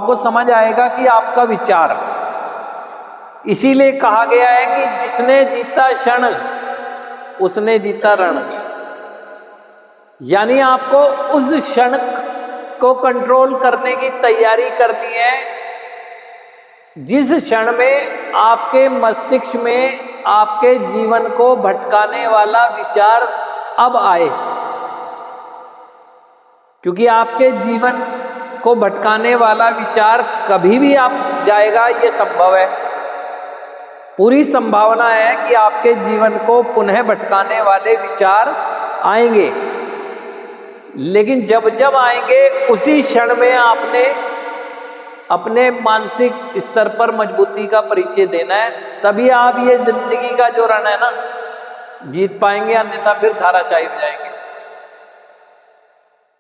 आपको समझ आएगा कि आपका विचार, इसीलिए कहा गया है कि जिसने जीता क्षण उसने जीता रण। यानी आपको उस क्षण को कंट्रोल करने की तैयारी करनी है जिस क्षण में आपके मस्तिष्क में आपके जीवन को भटकाने वाला विचार अब आए, क्योंकि आपके जीवन को भटकाने वाला विचार कभी भी आप जाएगा ये संभव है। पूरी संभावना है कि आपके जीवन को पुनः भटकाने वाले विचार आएंगे, लेकिन जब जब आएंगे उसी क्षण में आपने अपने मानसिक स्तर पर मजबूती का परिचय देना है, तभी आप ये जिंदगी का जो रण है ना जीत पाएंगे, अन्यथा फिर धाराशायी हो जाएंगे।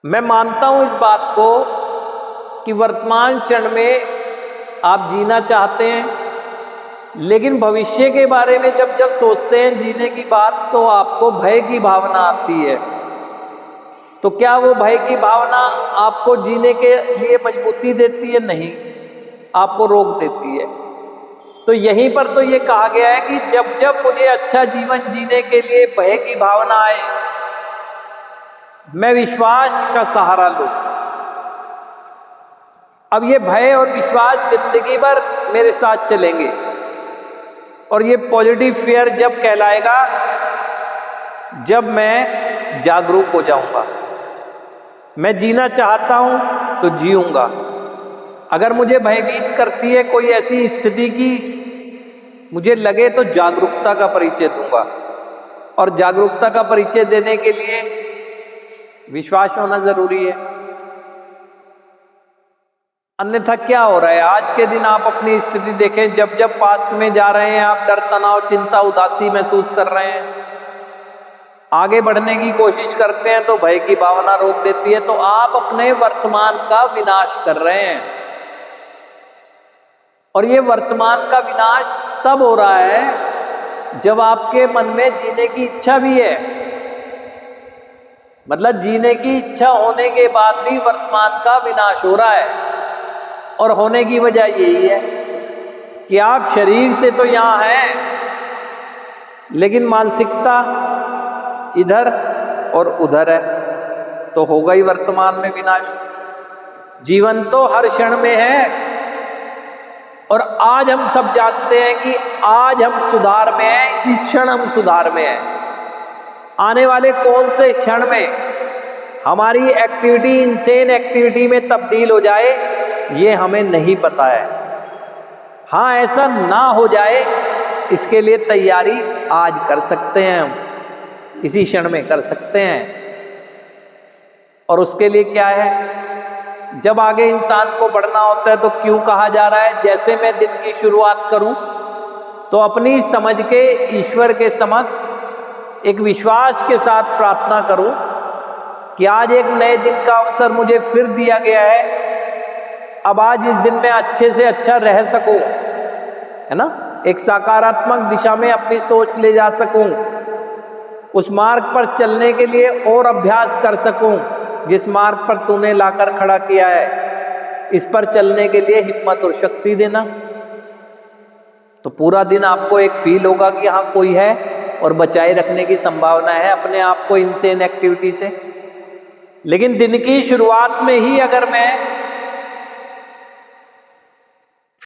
मैं मानता हूं इस बात को कि वर्तमान क्षण में आप जीना चाहते हैं, लेकिन भविष्य के बारे में जब जब सोचते हैं जीने की बात तो आपको भय की भावना आती है। तो क्या वो भय की भावना आपको जीने के लिए मजबूती देती है? नहीं, आपको रोक देती है। तो यहीं पर तो ये कहा गया है कि जब जब मुझे अच्छा जीवन जीने के लिए भय की भावना आए, मैं विश्वास का सहारा लूं। अब ये भय और विश्वास जिंदगी भर मेरे साथ चलेंगे, और ये पॉजिटिव फियर जब कहलाएगा जब मैं जागरूक हो जाऊंगा। मैं जीना चाहता हूं तो जीऊंगा। अगर मुझे भयभीत करती है कोई ऐसी स्थिति की मुझे लगे तो जागरूकता का परिचय दूंगा, और जागरूकता का परिचय देने के लिए विश्वास होना जरूरी है। अन्यथा क्या हो रहा है आज के दिन? आप अपनी स्थिति देखें, जब जब पास्ट में जा रहे हैं आप डर, तनाव, चिंता, उदासी महसूस कर रहे हैं, आगे बढ़ने की कोशिश करते हैं तो भय की भावना रोक देती है, तो आप अपने वर्तमान का विनाश कर रहे हैं। और ये वर्तमान का विनाश तब हो रहा है जब आपके मन में जीने की इच्छा भी है। मतलब जीने की इच्छा होने के बाद भी वर्तमान का विनाश हो रहा है, और होने की वजह यही है कि आप शरीर से तो यहां हैं, लेकिन मानसिकता इधर और उधर है, तो होगा ही वर्तमान में विनाश। जीवन तो हर क्षण में है, और आज हम सब जानते हैं कि आज हम सुधार में हैं, इस क्षण हम सुधार में हैं। आने वाले कौन से क्षण में हमारी एक्टिविटी इंसेन एक्टिविटी में तब्दील हो जाए ये हमें नहीं पता है। हाँ, ऐसा ना हो जाए इसके लिए तैयारी आज कर सकते हैं, हम इसी क्षण में कर सकते हैं। और उसके लिए क्या है, जब आगे इंसान को बढ़ना होता है तो क्यों कहा जा रहा है जैसे मैं दिन की शुरुआत करूं तो अपनी समझ के ईश्वर के समक्ष एक विश्वास के साथ प्रार्थना करूं कि आज एक नए दिन का अवसर मुझे फिर दिया गया है। अब आज इस दिन में अच्छे से अच्छा रह सकूं, है ना, एक सकारात्मक दिशा में अपनी सोच ले जा सकूं, उस मार्ग पर चलने के लिए और अभ्यास कर सकूं जिस मार्ग पर तूने लाकर खड़ा किया है। इस पर चलने के लिए हिम्मत और शक्ति देना। तो पूरा दिन आपको एक फील होगा कि हाँ कोई है, और बचाए रखने की संभावना है अपने आप को इनसेन एक्टिविटी से। लेकिन दिन की शुरुआत में ही अगर मैं